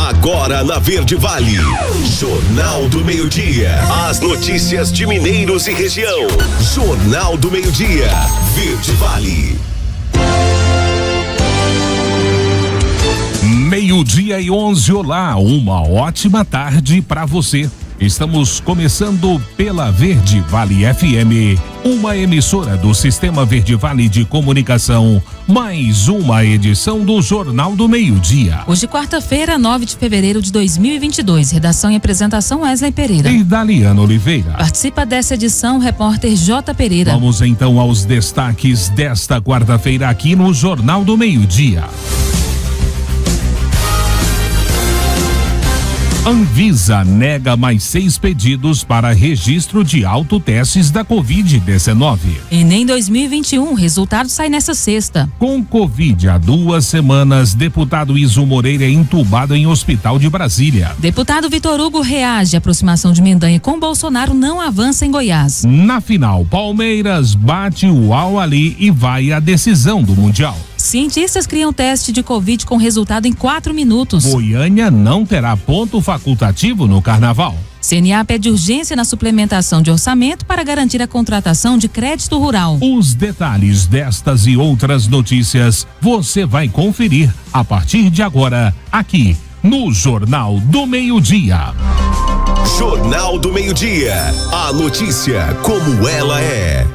Agora na Verde Vale, Jornal do Meio-Dia. As notícias de Mineiros e região. Jornal do Meio-Dia, Verde Vale. 12:11, olá, uma ótima tarde para você. Estamos começando pela Verde Vale FM, uma emissora do Sistema Verde Vale de Comunicação, mais uma edição do Jornal do Meio-Dia. Hoje, quarta-feira, 9 de fevereiro de 2022, redação e apresentação Wesley Pereira e Daliana Oliveira. Participa dessa edição o repórter J. Pereira. Vamos então aos destaques desta quarta-feira aqui no Jornal do Meio-Dia. Anvisa nega mais 6 pedidos para registro de autotestes da Covid-19. Enem 2021, resultado sai nessa sexta. Com Covid há 2 semanas, deputado Iso Moreira é entubado em hospital de Brasília. Deputado Vitor Hugo reage à aproximação de Mendanha com Bolsonaro não avança em Goiás. Na final, Palmeiras bate o Al-Ahly e vai à decisão do Mundial. Cientistas criam teste de Covid com resultado em 4 minutos. Goiânia não terá ponto facultativo no Carnaval. CNA pede urgência na suplementação de orçamento para garantir a contratação de crédito rural. Os detalhes destas e outras notícias você vai conferir a partir de agora, aqui no Jornal do Meio-Dia. Jornal do Meio-Dia. A notícia como ela é.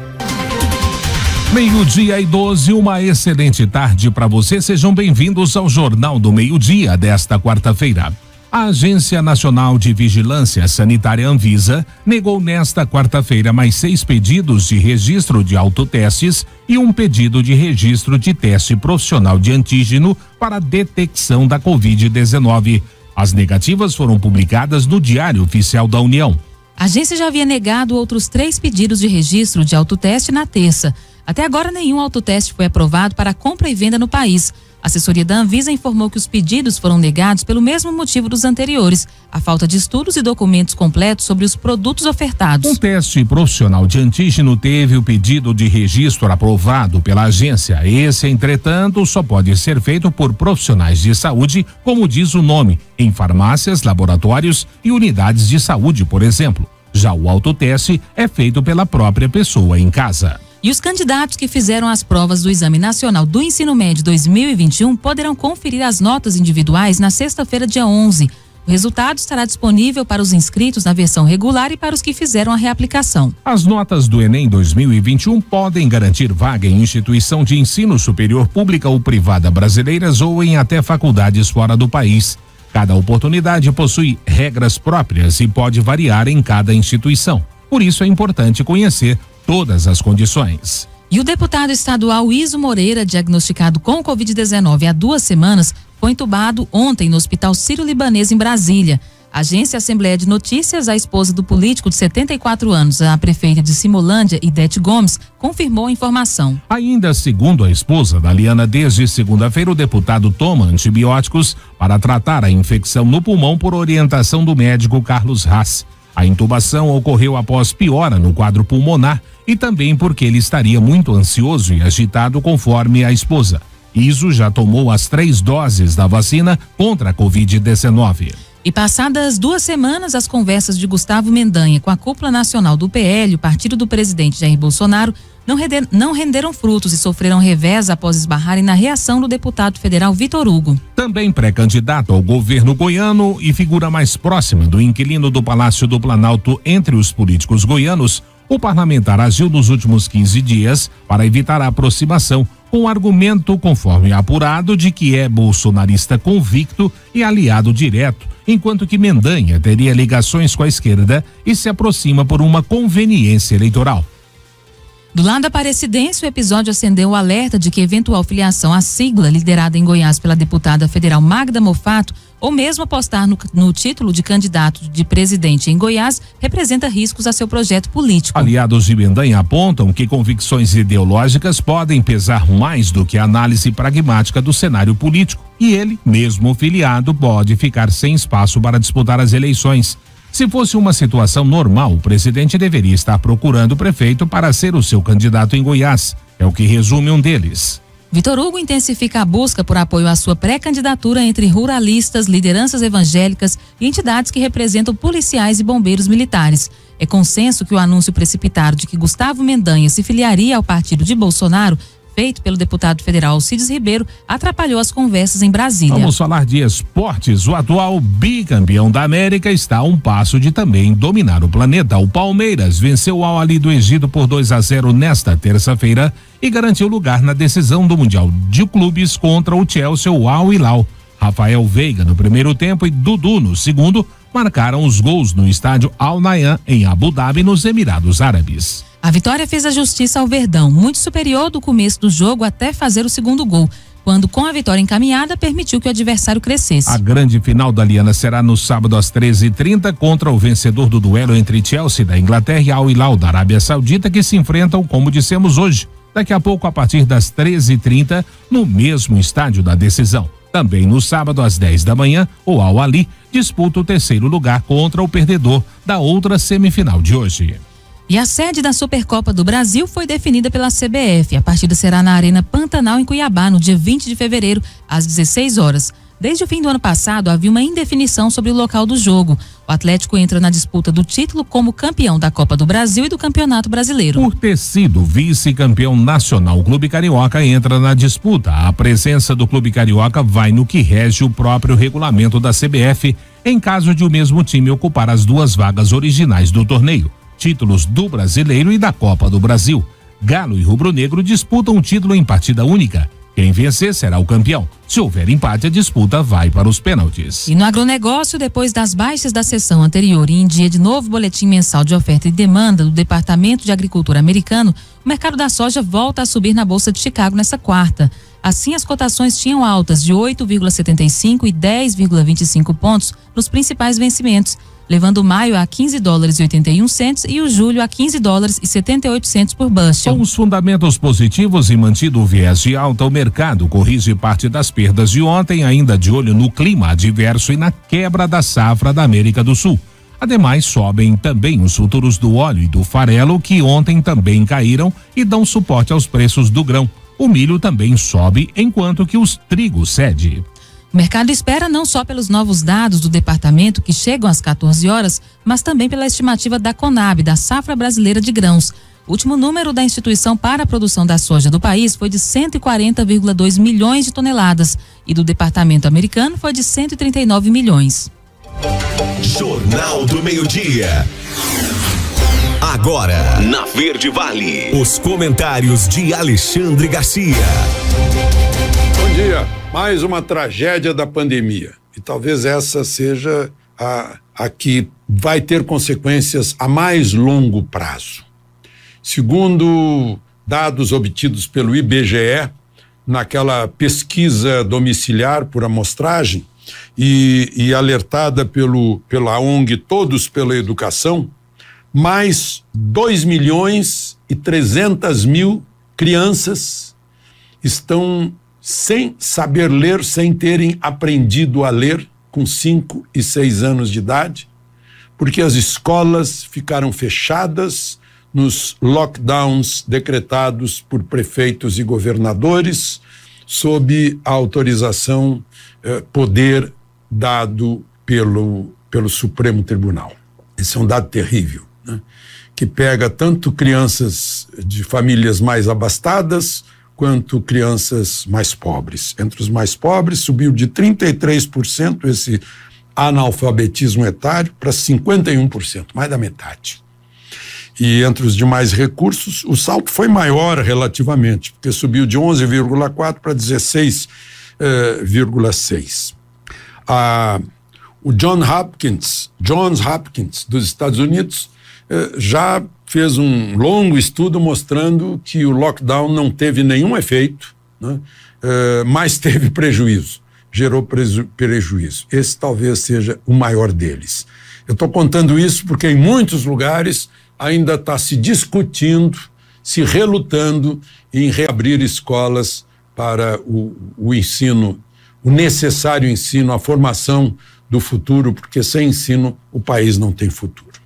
12:12, uma excelente tarde para você. Sejam bem-vindos ao Jornal do Meio-Dia desta quarta-feira. A Agência Nacional de Vigilância Sanitária Anvisa negou nesta quarta-feira mais 6 pedidos de registro de autotestes e um pedido de registro de teste profissional de antígeno para detecção da Covid-19. As negativas foram publicadas no Diário Oficial da União. A agência já havia negado outros 3 pedidos de registro de autoteste na terça. Até agora, nenhum autoteste foi aprovado para compra e venda no país. A assessoria da Anvisa informou que os pedidos foram negados pelo mesmo motivo dos anteriores, a falta de estudos e documentos completos sobre os produtos ofertados. Um teste profissional de antígeno teve o pedido de registro aprovado pela agência. Esse, entretanto, só pode ser feito por profissionais de saúde, como diz o nome, em farmácias, laboratórios e unidades de saúde, por exemplo. Já o autoteste é feito pela própria pessoa em casa. E os candidatos que fizeram as provas do Exame Nacional do Ensino Médio 2021 poderão conferir as notas individuais na sexta-feira, dia 11. O resultado estará disponível para os inscritos na versão regular e para os que fizeram a reaplicação. As notas do Enem 2021 podem garantir vaga em instituição de ensino superior pública ou privada brasileiras ou em até faculdades fora do país. Cada oportunidade possui regras próprias e pode variar em cada instituição. Por isso é importante conhecer todas as condições. E o deputado estadual Iso Moreira, diagnosticado com Covid-19 há 2 semanas, foi entubado ontem no Hospital Sírio-Libanês em Brasília. A agência Assembleia de Notícias, a esposa do político de 74 anos, a prefeita de Simolândia, Idete Gomes, confirmou a informação. Ainda segundo a esposa Daliana, desde segunda-feira o deputado toma antibióticos para tratar a infecção no pulmão por orientação do médico Carlos Haas. A intubação ocorreu após piora no quadro pulmonar e também porque ele estaria muito ansioso e agitado, conforme a esposa. Iso já tomou as 3 doses da vacina contra a Covid-19. E passadas 2 semanas, as conversas de Gustavo Mendanha com a cúpula nacional do PL, o partido do presidente Jair Bolsonaro, não renderam frutos e sofreram revés após esbarrarem na reação do deputado federal Vitor Hugo. Também pré-candidato ao governo goiano e figura mais próxima do inquilino do Palácio do Planalto entre os políticos goianos, o parlamentar agiu nos últimos 15 dias para evitar a aproximação, com o argumento, conforme apurado, de que é bolsonarista convicto e aliado direto, enquanto que Mendanha teria ligações com a esquerda e se aproxima por uma conveniência eleitoral. Do lado aparecidense, o episódio acendeu o alerta de que eventual filiação à sigla liderada em Goiás pela deputada federal Magda Mofato, ou mesmo apostar no título de candidato de presidente em Goiás, representa riscos a seu projeto político. Aliados de Mendanha apontam que convicções ideológicas podem pesar mais do que a análise pragmática do cenário político, e ele, mesmo filiado, pode ficar sem espaço para disputar as eleições. Se fosse uma situação normal, o presidente deveria estar procurando o prefeito para ser o seu candidato em Goiás. É o que resume um deles. Vitor Hugo intensifica a busca por apoio à sua pré-candidatura entre ruralistas, lideranças evangélicas e entidades que representam policiais e bombeiros militares. É consenso que o anúncio precipitado de que Gustavo Mendanha se filiaria ao partido de Bolsonaro, feito pelo deputado federal Alcides Ribeiro, atrapalhou as conversas em Brasília. Vamos falar de esportes. O atual bicampeão da América está a um passo de também dominar o planeta. O Palmeiras venceu o Al Ahly do Egito por 2-0 nesta terça-feira e garantiu lugar na decisão do Mundial de Clubes contra o Chelsea, o Al Hilal. Rafael Veiga no primeiro tempo e Dudu no segundo marcaram os gols no estádio Al Nahyan em Abu Dhabi, nos Emirados Árabes. A vitória fez a justiça ao Verdão, muito superior do começo do jogo até fazer o segundo gol, quando com a vitória encaminhada permitiu que o adversário crescesse. A grande final da Liana será no sábado às 13h30 contra o vencedor do duelo entre Chelsea da Inglaterra e Al Hilal da Arábia Saudita, que se enfrentam, como dissemos hoje, daqui a pouco a partir das 13h30 no mesmo estádio da decisão. Também no sábado às 10 da manhã, o Al Ahly disputa o terceiro lugar contra o perdedor da outra semifinal de hoje. E a sede da Supercopa do Brasil foi definida pela CBF. A partida será na Arena Pantanal, em Cuiabá, no dia 20 de fevereiro, às 16 horas. Desde o fim do ano passado, havia uma indefinição sobre o local do jogo. O Atlético entra na disputa do título como campeão da Copa do Brasil e do Campeonato Brasileiro. Por ter sido vice-campeão nacional, o Clube Carioca entra na disputa. A presença do Clube Carioca vai no que rege o próprio regulamento da CBF, em caso de o mesmo time ocupar as duas vagas originais do torneio. Títulos do Brasileiro e da Copa do Brasil. Galo e Rubro Negro disputam o título em partida única. Quem vencer será o campeão. Se houver empate, a disputa vai para os pênaltis. E no agronegócio, depois das baixas da sessão anterior e em dia de novo boletim mensal de oferta e demanda do Departamento de Agricultura americano, o mercado da soja volta a subir na Bolsa de Chicago nesta quarta. Assim, as cotações tinham altas de 8,75 e 10,25 pontos nos principais vencimentos, levando o maio a $15,81 e o julho a $15,78 por bushel. Com os fundamentos positivos e mantido o viés de alta, o mercado corrige parte das perdas de ontem, ainda de olho no clima adverso e na quebra da safra da América do Sul. Ademais, sobem também os futuros do óleo e do farelo, que ontem também caíram e dão suporte aos preços do grão. O milho também sobe, enquanto que os trigos cede. O mercado espera não só pelos novos dados do departamento, que chegam às 14 horas, mas também pela estimativa da Conab, da safra brasileira de grãos. O último número da instituição para a produção da soja do país foi de 140,2 milhões de toneladas e do departamento americano foi de 139 milhões. Jornal do Meio-Dia. Agora, na Verde Vale, os comentários de Alexandre Garcia. Bom dia. Mais uma tragédia da pandemia. E talvez essa seja a que vai ter consequências a mais longo prazo. Segundo dados obtidos pelo IBGE, naquela pesquisa domiciliar por amostragem e alertada pela ONG Todos pela Educação, mais 2.300.000 crianças estão sem saber ler, sem terem aprendido a ler com 5 e 6 anos de idade, porque as escolas ficaram fechadas nos lockdowns decretados por prefeitos e governadores, sob a autorização, poder dado pelo Supremo Tribunal. Esse é um dado terrível, né? Que pega tanto crianças de famílias mais abastadas quanto crianças mais pobres. Entre os mais pobres, subiu de 33% esse analfabetismo etário para 51%, mais da metade. E entre os de mais recursos, o salto foi maior relativamente, porque subiu de 11,4% para 16,6%. O Johns Hopkins dos Estados Unidos já fez um longo estudo mostrando que o lockdown não teve nenhum efeito, né? Mas teve prejuízo, gerou prejuízo. Esse talvez seja o maior deles. Eu estou contando isso porque em muitos lugares ainda está se discutindo, se relutando em reabrir escolas para o ensino, o necessário ensino, a formação do futuro, porque sem ensino o país não tem futuro.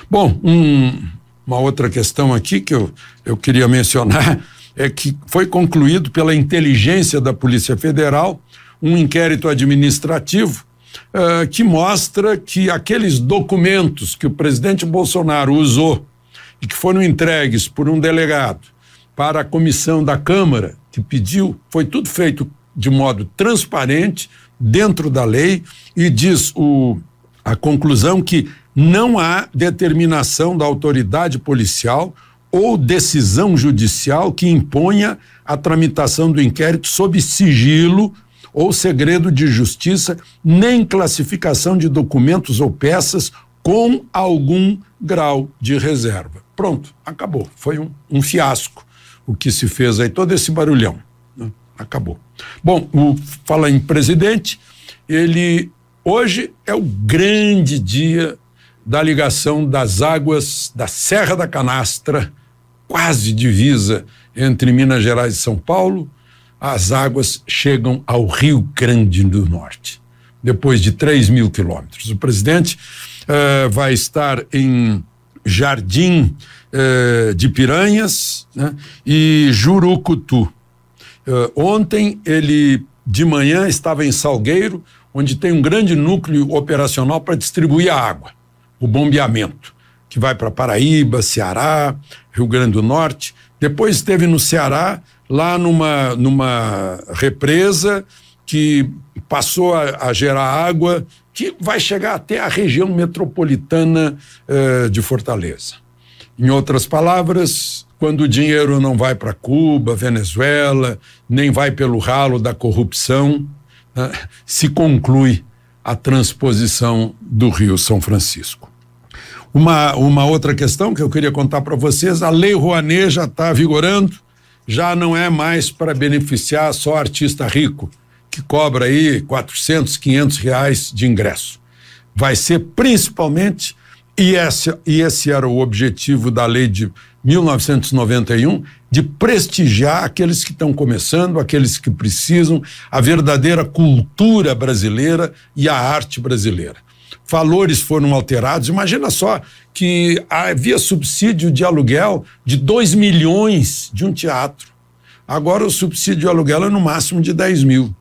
Bom, uma outra questão aqui que eu queria mencionar é que foi concluído pela inteligência da Polícia Federal um inquérito administrativo que mostra que aqueles documentos que o presidente Bolsonaro usou e que foram entregues por um delegado para a comissão da Câmara que pediu, foi tudo feito de modo transparente, dentro da lei, e diz a conclusão que não há determinação da autoridade policial ou decisão judicial que imponha a tramitação do inquérito sob sigilo ou segredo de justiça, nem classificação de documentos ou peças com algum grau de reserva. Pronto, acabou. Foi um fiasco o que se fez aí, todo esse barulhão, né? Acabou. Bom, fala em presidente, hoje é o grande dia da ligação das águas da Serra da Canastra, quase divisa entre Minas Gerais e São Paulo. As águas chegam ao Rio Grande do Norte, depois de 3.000 quilômetros. O presidente vai estar em Jardim de Piranhas, né, e Jurucutu. Ontem ele de manhã estava em Salgueiro, onde tem um grande núcleo operacional para distribuir a água, o bombeamento, que vai para Paraíba, Ceará, Rio Grande do Norte. Depois esteve no Ceará, lá numa represa que passou a gerar água que vai chegar até a região metropolitana de Fortaleza. Em outras palavras, quando o dinheiro não vai para Cuba, Venezuela, nem vai pelo ralo da corrupção, se conclui a transposição do Rio São Francisco. Uma outra questão que eu queria contar para vocês: a Lei Rouanet já está vigorando, já não é mais para beneficiar só artista rico, que cobra aí 400, 500 reais de ingresso. Vai ser principalmente, e esse era o objetivo da lei de 1991, de prestigiar aqueles que estão começando, aqueles que precisam, a verdadeira cultura brasileira e a arte brasileira. Valores foram alterados. Imagina só que havia subsídio de aluguel de 2 milhões de um teatro. Agora o subsídio de aluguel é no máximo de 10 mil.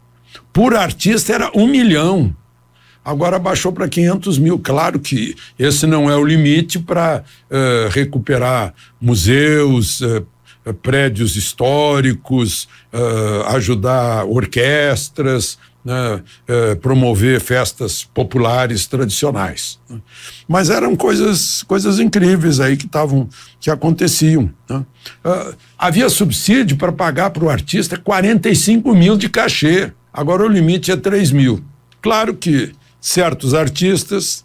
Por artista era 1 milhão. Agora baixou para 500 mil. Claro que esse não é o limite para recuperar museus, prédios históricos, ajudar orquestras, promover festas populares tradicionais. Mas eram coisas incríveis aí que aconteciam. Havia subsídio para pagar para o artista 45 mil de cachê. Agora o limite é 3 mil. Claro que certos artistas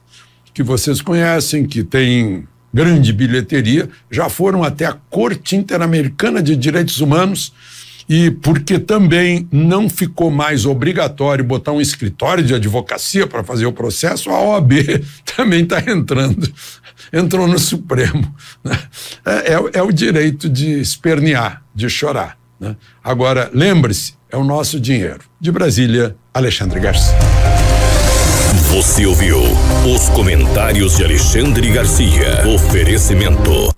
que vocês conhecem, que têm grande bilheteria, já foram até a Corte Interamericana de Direitos Humanos, e porque também não ficou mais obrigatório botar um escritório de advocacia para fazer o processo, a OAB também está entrou no Supremo, né? É o direito de espernear, de chorar, né? Agora, lembre-se, é o nosso dinheiro. De Brasília, Alexandre Garcia. Você ouviu os comentários de Alexandre Garcia. Oferecimento.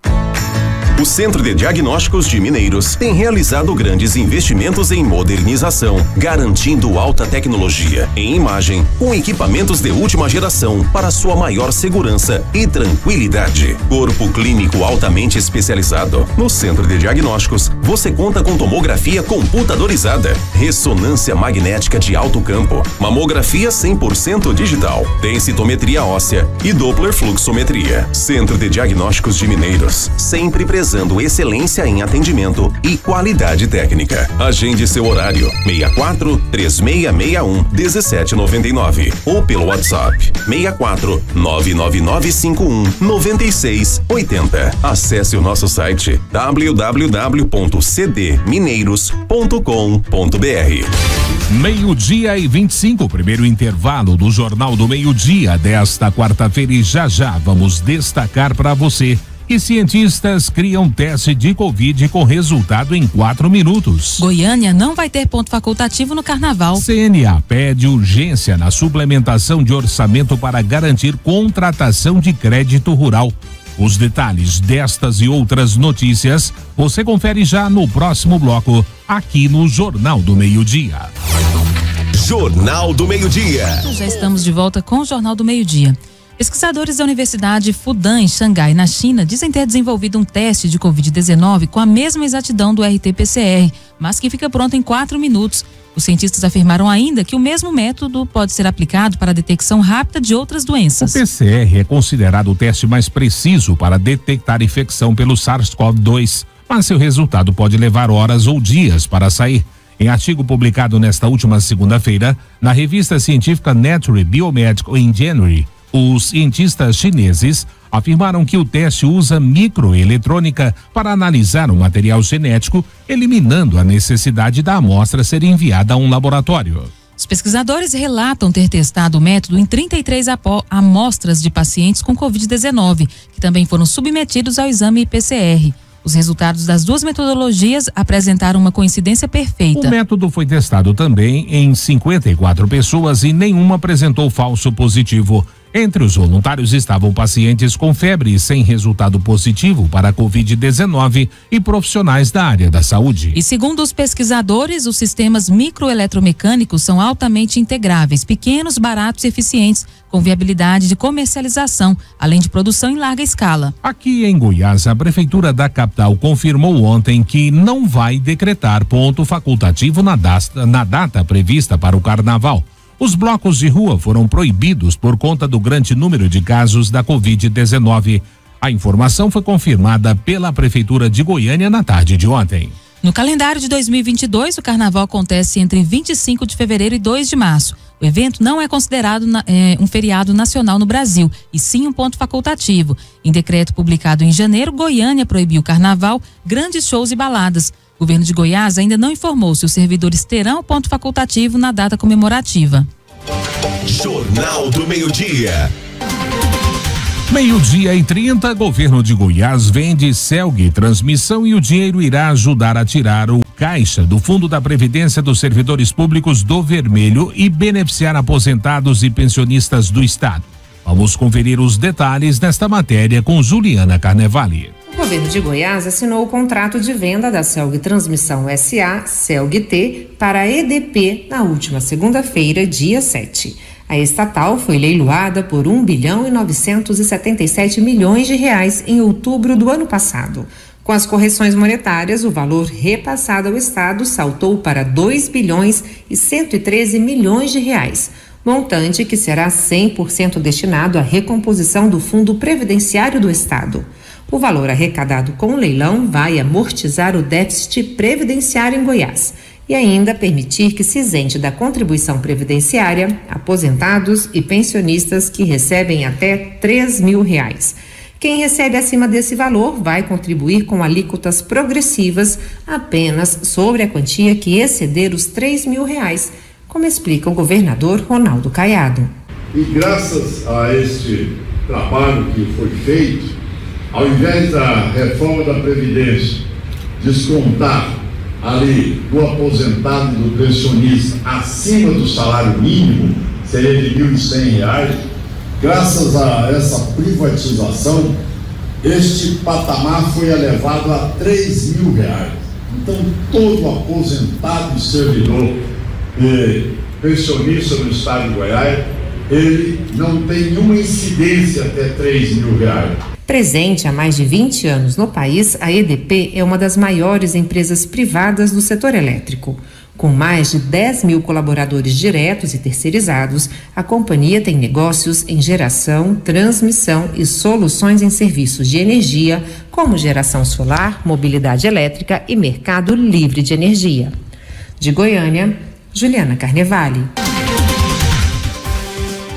O Centro de Diagnósticos de Mineiros tem realizado grandes investimentos em modernização, garantindo alta tecnologia em imagem, com equipamentos de última geração para sua maior segurança e tranquilidade. Corpo clínico altamente especializado. No Centro de Diagnósticos, você conta com tomografia computadorizada, ressonância magnética de alto campo, mamografia 100% digital, densitometria óssea e Doppler fluxometria. Centro de Diagnósticos de Mineiros, sempre presente excelência em atendimento e qualidade técnica. Agende seu horário 64 3661 1799 ou pelo WhatsApp 64 99951 9680. Acesse o nosso site www.cdmineiros.com.br. 12:25, primeiro intervalo do Jornal do Meio-Dia desta quarta-feira, e já vamos destacar para você que cientistas criam teste de Covid com resultado em 4 minutos. Goiânia não vai ter ponto facultativo no carnaval. CNA pede urgência na suplementação de orçamento para garantir contratação de crédito rural. Os detalhes destas e outras notícias você confere já no próximo bloco, aqui no Jornal do Meio-Dia. Jornal do Meio-Dia. Já estamos de volta com o Jornal do Meio-Dia. Pesquisadores da Universidade Fudan, em Xangai, na China, dizem ter desenvolvido um teste de Covid-19 com a mesma exatidão do RT-PCR, mas que fica pronto em 4 minutos. Os cientistas afirmaram ainda que o mesmo método pode ser aplicado para a detecção rápida de outras doenças. O PCR é considerado o teste mais preciso para detectar infecção pelo SARS-CoV-2, mas seu resultado pode levar horas ou dias para sair. Em artigo publicado nesta última segunda-feira, na revista científica Nature Biomedical Engineering, os cientistas chineses afirmaram que o teste usa microeletrônica para analisar o material genético, eliminando a necessidade da amostra ser enviada a um laboratório. Os pesquisadores relatam ter testado o método em 33 amostras de pacientes com Covid-19, que também foram submetidos ao exame PCR. Os resultados das duas metodologias apresentaram uma coincidência perfeita. O método foi testado também em 54 pessoas e nenhuma apresentou falso positivo. Entre os voluntários estavam pacientes com febre sem resultado positivo para a Covid-19 e profissionais da área da saúde. E segundo os pesquisadores, os sistemas microeletromecânicos são altamente integráveis, pequenos, baratos e eficientes, com viabilidade de comercialização, além de produção em larga escala. Aqui em Goiás, a prefeitura da capital confirmou ontem que não vai decretar ponto facultativo na data prevista para o carnaval. Os blocos de rua foram proibidos por conta do grande número de casos da Covid-19. A informação foi confirmada pela Prefeitura de Goiânia na tarde de ontem. No calendário de 2022, o carnaval acontece entre 25 de fevereiro e 2 de março. O evento não é considerado um feriado nacional no Brasil, e sim um ponto facultativo. Em decreto publicado em janeiro, Goiânia proibiu o carnaval, grandes shows e baladas. O governo de Goiás ainda não informou se os servidores terão ponto facultativo na data comemorativa. Jornal do Meio-Dia. 12:30, governo de Goiás vende Celg Transmissão e o dinheiro irá ajudar a tirar o caixa do Fundo da Previdência dos Servidores Públicos do Vermelho e beneficiar aposentados e pensionistas do estado. Vamos conferir os detalhes desta matéria com Juliana Carnevali. O governo de Goiás assinou o contrato de venda da Celg Transmissão SA, Celg-T, para a EDP na última segunda-feira, dia 7. A estatal foi leiloada por R$1,977 bilhões em outubro do ano passado. Com as correções monetárias, o valor repassado ao Estado saltou para R$2,113 bilhões, montante que será 100% destinado à recomposição do Fundo Previdenciário do Estado. O valor arrecadado com o leilão vai amortizar o déficit previdenciário em Goiás e ainda permitir que se isente da contribuição previdenciária aposentados e pensionistas que recebem até R$3.000. Quem recebe acima desse valor vai contribuir com alíquotas progressivas apenas sobre a quantia que exceder os R$3.000, como explica o governador Ronaldo Caiado. E graças a este trabalho que foi feito, ao invés da reforma da Previdência descontar ali do aposentado e do pensionista acima do salário mínimo, seria de R$1.100, graças a essa privatização, este patamar foi elevado a R$3.000. Então, todo aposentado e servidor pensionista no estado de Goiás, ele não tem nenhuma incidência até R$3.000. Presente há mais de 20 anos no país, a EDP é uma das maiores empresas privadas do setor elétrico. Com mais de 10 mil colaboradores diretos e terceirizados, a companhia tem negócios em geração, transmissão e soluções em serviços de energia, como geração solar, mobilidade elétrica e mercado livre de energia. De Goiânia, Juliana Carnevali.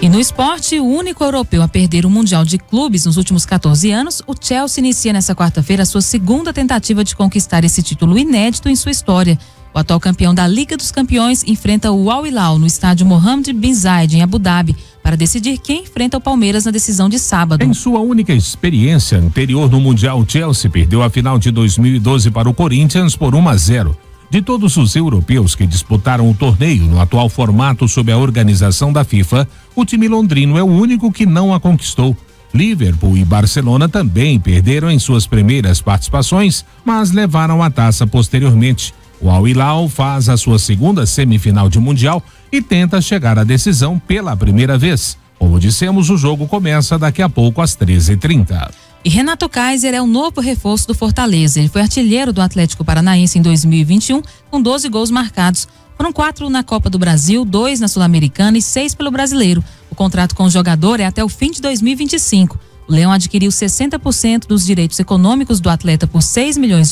E no esporte, o único europeu a perder o Mundial de Clubes nos últimos 14 anos, o Chelsea inicia nesta quarta-feira a sua segunda tentativa de conquistar esse título inédito em sua história. O atual campeão da Liga dos Campeões enfrenta o Al Hilal no estádio Mohammed bin Zayed, em Abu Dhabi, para decidir quem enfrenta o Palmeiras na decisão de sábado. Em sua única experiência anterior no Mundial, o Chelsea perdeu a final de 2012 para o Corinthians por 1-0. De todos os europeus que disputaram o torneio no atual formato sob a organização da FIFA, o time londrino é o único que não a conquistou. Liverpool e Barcelona também perderam em suas primeiras participações, mas levaram a taça posteriormente. O Al Hilal faz a sua segunda semifinal de Mundial e tenta chegar à decisão pela primeira vez. Como dissemos, o jogo começa daqui a pouco às 13h30. E Renato Kaiser é o novo reforço do Fortaleza. Ele foi artilheiro do Atlético Paranaense em 2021, com 12 gols marcados. Foram 4 na Copa do Brasil, 2 na Sul-Americana e 6 pelo Brasileiro. O contrato com o jogador é até o fim de 2025. O Leão adquiriu 60% dos direitos econômicos do atleta por R$6 milhões,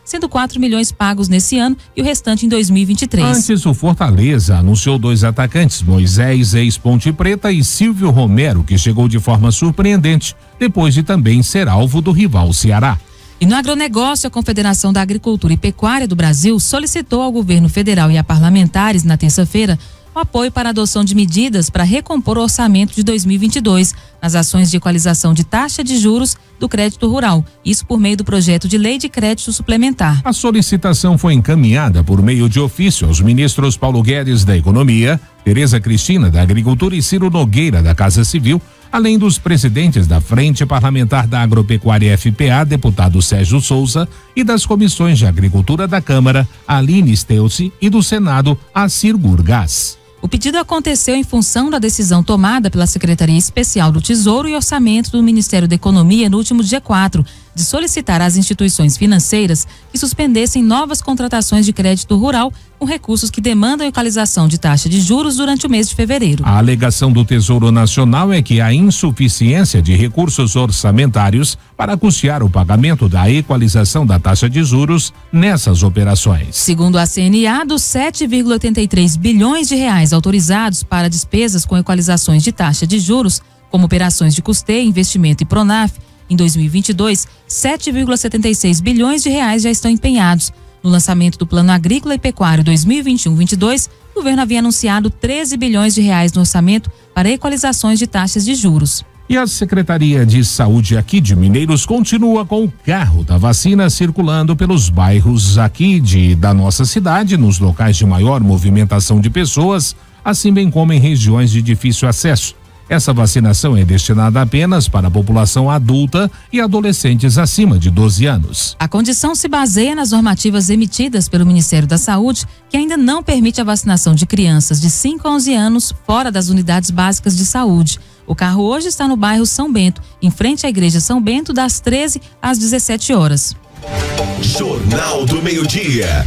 sendo 4 milhões pagos nesse ano e o restante em 2023. Antes, o Fortaleza anunciou 2 atacantes, Moisés, ex-Ponte Preta, e Silvio Romero, que chegou de forma surpreendente, depois de também ser alvo do rival Ceará. E no agronegócio, a Confederação da Agricultura e Pecuária do Brasil solicitou ao governo federal e a parlamentares, na terça-feira, o apoio para a adoção de medidas para recompor o orçamento de 2022 nas ações de equalização de taxa de juros do crédito rural, isso por meio do projeto de lei de crédito suplementar. A solicitação foi encaminhada por meio de ofício aos ministros Paulo Guedes da Economia, Tereza Cristina da Agricultura e Ciro Nogueira da Casa Civil, além dos presidentes da Frente Parlamentar da Agropecuária FPA, deputado Sérgio Souza, e das comissões de Agricultura da Câmara, Aline Steuci, e do Senado, Acir Gurgás. O pedido aconteceu em função da decisão tomada pela Secretaria Especial do Tesouro e Orçamento do Ministério da Economia no último dia 4, de solicitar às instituições financeiras que suspendessem novas contratações de crédito rural com recursos que demandam equalização de taxa de juros durante o mês de fevereiro. A alegação do Tesouro Nacional é que há insuficiência de recursos orçamentários para custear o pagamento da equalização da taxa de juros nessas operações. Segundo a CNA, dos 7,83 bilhões de reais autorizados para despesas com equalizações de taxa de juros, como operações de custeio, investimento e Pronaf, em 2022, 7,76 bilhões de reais já estão empenhados. No lançamento do Plano Agrícola e Pecuário 2021-22, o governo havia anunciado 13 bilhões de reais no orçamento para equalizações de taxas de juros. E a Secretaria de Saúde aqui de Mineiros continua com o carro da vacina circulando pelos bairros aqui da nossa cidade, nos locais de maior movimentação de pessoas, assim bem como em regiões de difícil acesso. Essa vacinação é destinada apenas para a população adulta e adolescentes acima de 12 anos. A condição se baseia nas normativas emitidas pelo Ministério da Saúde, que ainda não permite a vacinação de crianças de 5 a 11 anos fora das unidades básicas de saúde. O carro hoje está no bairro São Bento, em frente à Igreja São Bento, das 13 às 17 horas. Jornal do Meio-Dia.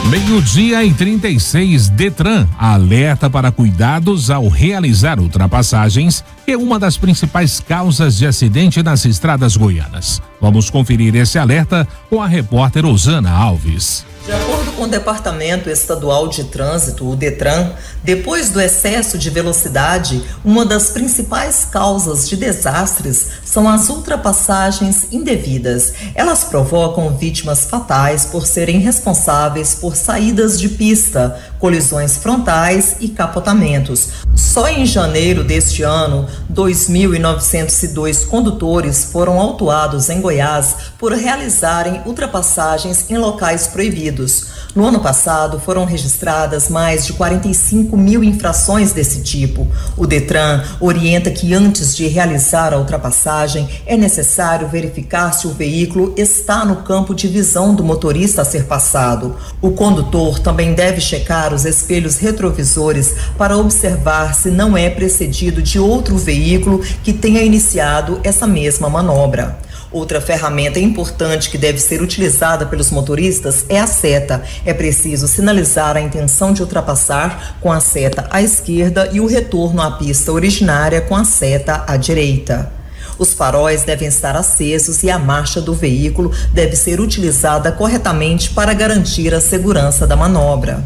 12h36, Detran alerta para cuidados ao realizar ultrapassagens, que é uma das principais causas de acidente nas estradas goianas. Vamos conferir esse alerta com a repórter Osana Alves. De acordo com o Departamento Estadual de Trânsito, o Detran, depois do excesso de velocidade, uma das principais causas de desastres são as ultrapassagens indevidas. Elas provocam vítimas fatais por serem responsáveis por saídas de pista, colisões frontais e capotamentos. Só em janeiro deste ano, 2.902 condutores foram autuados em Goiás por realizarem ultrapassagens em locais proibidos. No ano passado, foram registradas mais de 45 mil infrações desse tipo. O Detran orienta que antes de realizar a ultrapassagem, é necessário verificar se o veículo está no campo de visão do motorista a ser passado. O condutor também deve checar os espelhos retrovisores para observar se não é precedido de outro veículo que tenha iniciado essa mesma manobra. Outra ferramenta importante que deve ser utilizada pelos motoristas é a seta. É preciso sinalizar a intenção de ultrapassar com a seta à esquerda e o retorno à pista originária com a seta à direita. Os faróis devem estar acesos e a marcha do veículo deve ser utilizada corretamente para garantir a segurança da manobra.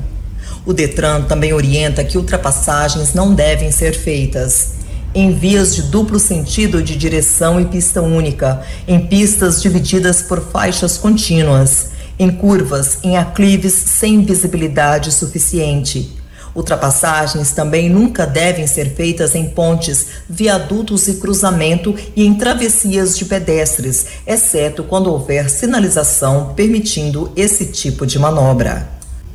O Detran também orienta que ultrapassagens não devem ser feitas em vias de duplo sentido de direção e pista única, em pistas divididas por faixas contínuas, em curvas, em aclives sem visibilidade suficiente. Ultrapassagens também nunca devem ser feitas em pontes, viadutos e cruzamento e em travessias de pedestres, exceto quando houver sinalização permitindo esse tipo de manobra.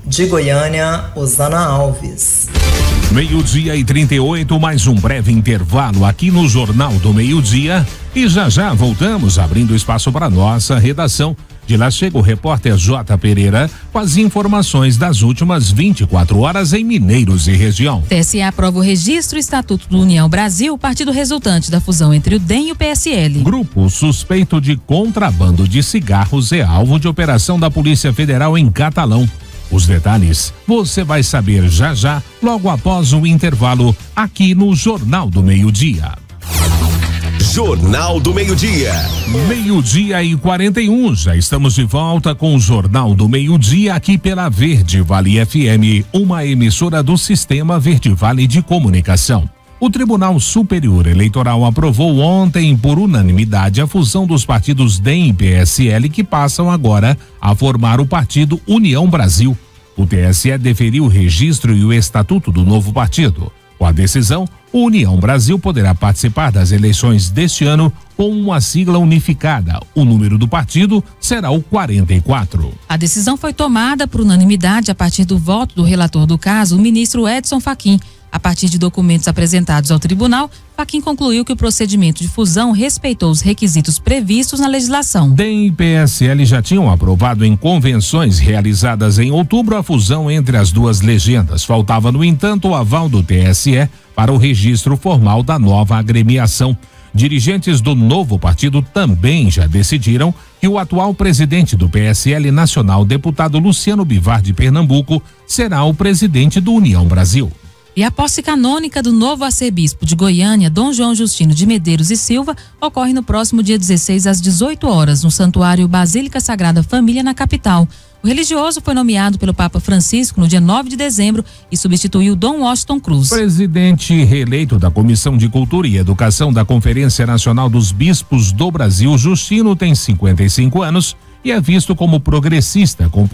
De Goiânia, Osana Alves. 12:38, mais um breve intervalo aqui no Jornal do Meio-Dia e já voltamos abrindo espaço para nossa redação. De lá chega o repórter J. Pereira com as informações das últimas 24 horas em Mineiros e região. TSE aprova o registro Estatuto do União Brasil, partido resultante da fusão entre o DEM e o PSL. Grupo suspeito de contrabando de cigarros é alvo de operação da Polícia Federal em Catalão. Os detalhes você vai saber já, logo após o intervalo, aqui no Jornal do Meio-Dia. Jornal do Meio-Dia. 12:41, já estamos de volta com o Jornal do Meio-Dia aqui pela Verde Vale FM, uma emissora do Sistema Verde Vale de Comunicação. O Tribunal Superior Eleitoral aprovou ontem por unanimidade a fusão dos partidos DEM e PSL, que passam agora a formar o partido União Brasil. O TSE deferiu o registro e o estatuto do novo partido. Com a decisão, o União Brasil poderá participar das eleições deste ano com uma sigla unificada. O número do partido será o 44. A decisão foi tomada por unanimidade a partir do voto do relator do caso, o ministro Edson Fachin. A partir de documentos apresentados ao tribunal, Fachin concluiu que o procedimento de fusão respeitou os requisitos previstos na legislação. DEM e PSL já tinham aprovado em convenções realizadas em outubro a fusão entre as duas legendas. Faltava, no entanto, o aval do TSE para o registro formal da nova agremiação. Dirigentes do novo partido também já decidiram que o atual presidente do PSL Nacional, deputado Luciano Bivar de Pernambuco, será o presidente do União Brasil. E a posse canônica do novo arcebispo de Goiânia, Dom João Justino de Medeiros e Silva, ocorre no próximo dia 16 às 18 horas, no Santuário Basílica Sagrada Família, na capital. O religioso foi nomeado pelo Papa Francisco no dia 9 de dezembro e substituiu Dom Washington Cruz. Presidente reeleito da Comissão de Cultura e Educação da Conferência Nacional dos Bispos do Brasil, Justino tem 55 anos e é visto como progressista, com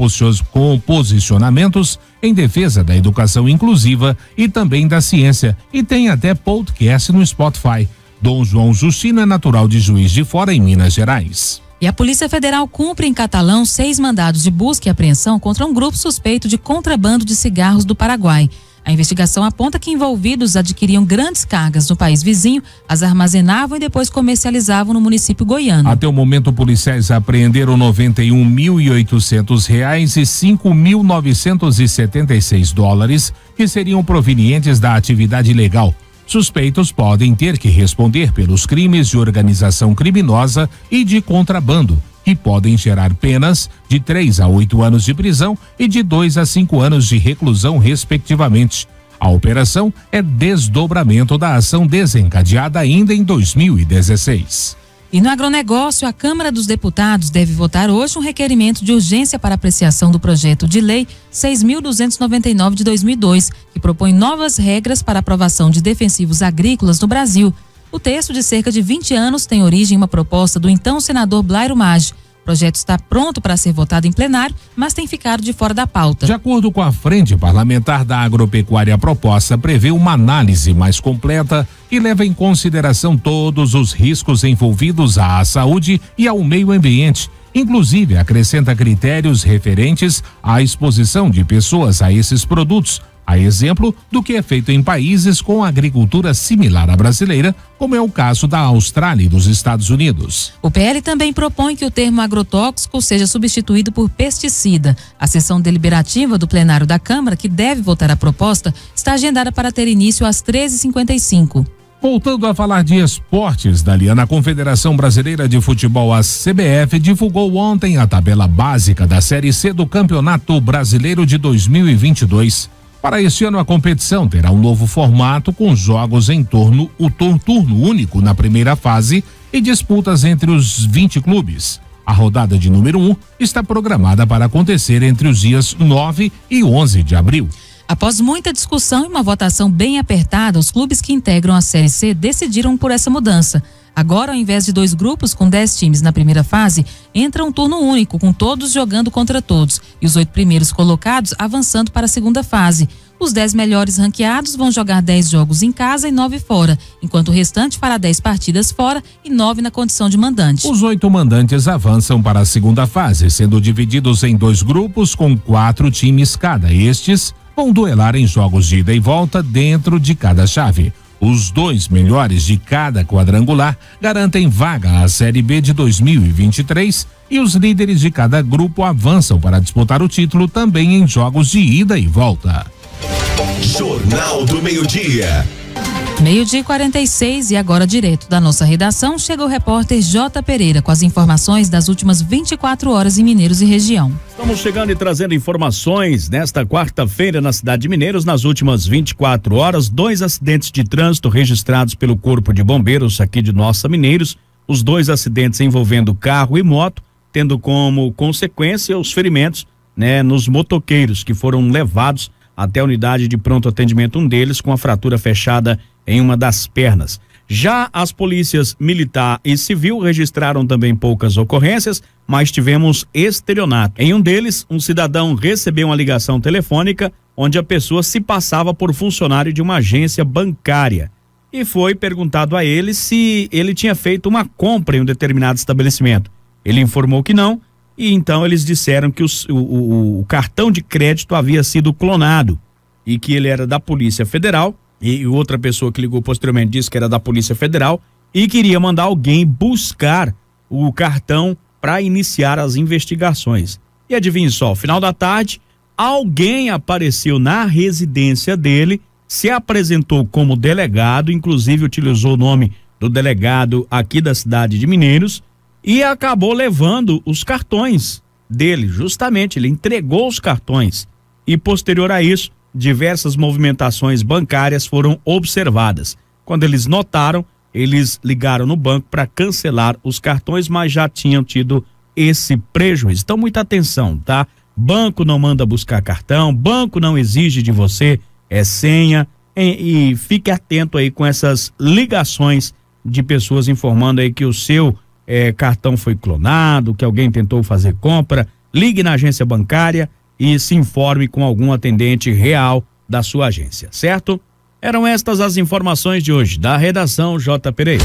posicionamentos em defesa da educação inclusiva e também da ciência, e tem até podcast no Spotify. Dom João Justino é natural de Juiz de Fora, em Minas Gerais. E a Polícia Federal cumpre em Catalão 6 mandados de busca e apreensão contra um grupo suspeito de contrabando de cigarros do Paraguai. A investigação aponta que envolvidos adquiriam grandes cargas no país vizinho, as armazenavam e depois comercializavam no município goiano. Até o momento, policiais apreenderam R$91.800 e $5.976 que seriam provenientes da atividade ilegal. Suspeitos podem ter que responder pelos crimes de organização criminosa e de contrabando, que podem gerar penas de 3 a 8 anos de prisão e de 2 a 5 anos de reclusão, respectivamente. A operação é desdobramento da ação desencadeada ainda em 2016. E no agronegócio, a Câmara dos Deputados deve votar hoje um requerimento de urgência para apreciação do projeto de lei 6.299 de 2002, que propõe novas regras para aprovação de defensivos agrícolas no Brasil. O texto, de cerca de 20 anos, tem origem em uma proposta do então senador Blairo Maggi. O projeto está pronto para ser votado em plenário, mas tem ficado de fora da pauta. De acordo com a Frente Parlamentar da Agropecuária, a proposta prevê uma análise mais completa e leva em consideração todos os riscos envolvidos à saúde e ao meio ambiente. Inclusive, acrescenta critérios referentes à exposição de pessoas a esses produtos, a exemplo do que é feito em países com agricultura similar à brasileira, como é o caso da Austrália e dos Estados Unidos. O PL também propõe que o termo agrotóxico seja substituído por pesticida. A sessão deliberativa do plenário da Câmara, que deve votar a proposta, está agendada para ter início às 13h55. Voltando a falar de esportes, Daliana, a Confederação Brasileira de Futebol, a CBF, divulgou ontem a tabela básica da Série C do Campeonato Brasileiro de 2022. Para este ano, a competição terá um novo formato, com jogos em turno único na primeira fase e disputas entre os 20 clubes. A rodada de número 1 está programada para acontecer entre os dias 9 e 11 de abril. Após muita discussão e uma votação bem apertada, os clubes que integram a Série C decidiram por essa mudança. Agora, ao invés de 2 grupos com 10 times na primeira fase, entra um turno único, com todos jogando contra todos, e os 8 primeiros colocados avançando para a segunda fase. Os 10 melhores ranqueados vão jogar 10 jogos em casa e 9 fora, enquanto o restante fará 10 partidas fora e 9 na condição de mandante. Os 8 mandantes avançam para a segunda fase, sendo divididos em 2 grupos com 4 times cada. Estes vão duelar em jogos de ida e volta dentro de cada chave. Os 2 melhores de cada quadrangular garantem vaga à Série B de 2023 e os líderes de cada grupo avançam para disputar o título também em jogos de ida e volta. Jornal do Meio-Dia. 12:46 e agora direto da nossa redação chega o repórter J. Pereira com as informações das últimas 24 horas em Mineiros e região. Estamos chegando e trazendo informações nesta quarta-feira na cidade de Mineiros. Nas últimas 24 horas, 2 acidentes de trânsito registrados pelo Corpo de Bombeiros aqui de nossa Mineiros. Os 2 acidentes envolvendo carro e moto, tendo como consequência os ferimentos, nos motoqueiros que foram levados até a unidade de pronto atendimento, um deles com a fratura fechada em uma das pernas. Já as polícias militar e civil registraram também poucas ocorrências, mas tivemos estelionato. Em um deles, um cidadão recebeu uma ligação telefônica onde a pessoa se passava por funcionário de uma agência bancária e foi perguntado a ele se ele tinha feito uma compra em um determinado estabelecimento. Ele informou que não, e então eles disseram que o cartão de crédito havia sido clonado e que ele era da Polícia Federal, e outra pessoa que ligou posteriormente disse que era da Polícia Federal e queria mandar alguém buscar o cartão para iniciar as investigações. E adivinhe só, final da tarde, alguém apareceu na residência dele, se apresentou como delegado, inclusive utilizou o nome do delegado aqui da cidade de Mineiros, e acabou levando os cartões dele, justamente, ele entregou os cartões. E posterior a isso, diversas movimentações bancárias foram observadas. Quando eles notaram, eles ligaram no banco para cancelar os cartões, mas já tinham tido esse prejuízo. Então, muita atenção, tá? Banco não manda buscar cartão, banco não exige de você senha, e fique atento aí com essas ligações de pessoas informando aí que o seu cartão foi clonado, que alguém tentou fazer compra. Ligue na agência bancária e se informe com algum atendente real da sua agência, certo? Eram estas as informações de hoje da redação J. Pereira.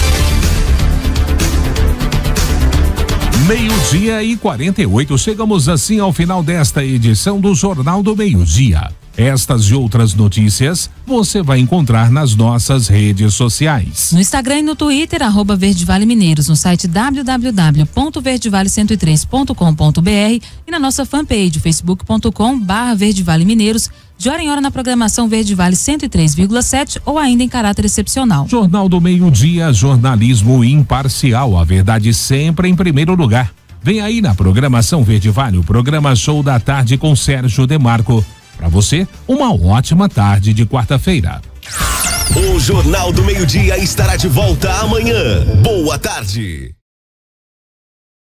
12:48, chegamos assim ao final desta edição do Jornal do Meio-Dia. Estas e outras notícias você vai encontrar nas nossas redes sociais. No Instagram e no Twitter, @VerdeVale Mineiros, no site www.verdevale103.com.br e na nossa fanpage facebook.com/Verdevale Mineiros, de hora em hora na programação Verde Vale 103,7 ou ainda em caráter excepcional. Jornal do Meio-Dia, jornalismo imparcial, a verdade sempre em primeiro lugar. Vem aí na programação Verde Vale, o programa Show da Tarde com Sérgio Demarco. Para você, uma ótima tarde de quarta-feira. O Jornal do Meio-Dia estará de volta amanhã. Boa tarde.